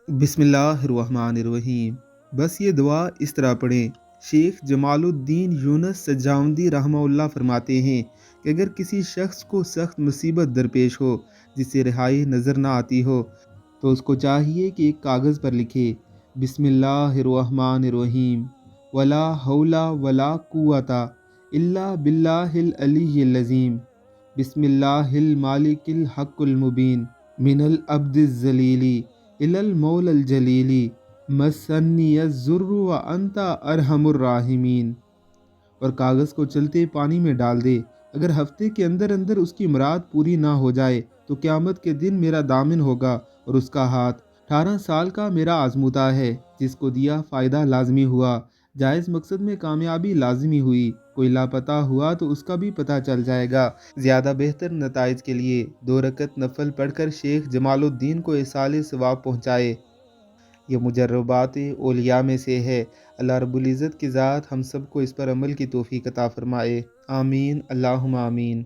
بسم اللہ الرحمن الرحیم۔ بس یہ دعا اس طرح پڑھیں۔ شیخ جمال الدین یونس سجاوندی رحمہ اللہ فرماتے ہیں کہ اگر کسی شخص کو سخت مصیبت درپیش ہو جس سے رہائی نظر نہ آتی ہو تو اس کو چاہیے کہ ایک کاغذ پر لکھے بسم اللہ الرحمن الرحیم ولا حول ولا قوت الا باللہ العلی العظیم بسم اللہ المالک الحق المبین من العبد الذلیل الی المول الجلیل مسنی الضر وانت ارحم الراحمین، اور کاغذ کو چلتے پانی میں ڈال دے۔ اگر ہفتے کے اندر اندر اس کی مراد پوری نہ ہو جائے تو قیامت کے دن میرا دامن ہوگا اور اس کا ہاتھ 18 سال کا میرا آزمودہ ہے، جس کو دیا فائدہ لازمی ہوا، جائز مقصد میں کامیابی لازمی ہوئی، کوئی لاپتہ ہوا تو اس کا بھی پتہ چل جائے گا۔ زیادہ بہتر نتائج کے لیے 2 رکعت نفل پڑھ کر شیخ جمال الدین کو ایصال ثواب پہنچائے۔ یہ مجربات اولیاء میں سے ہے۔ اللہ رب العزت کی ذات ہم سب کو اس پر عمل کی توفیق عطا فرمائے۔ آمین، اللہم آمین۔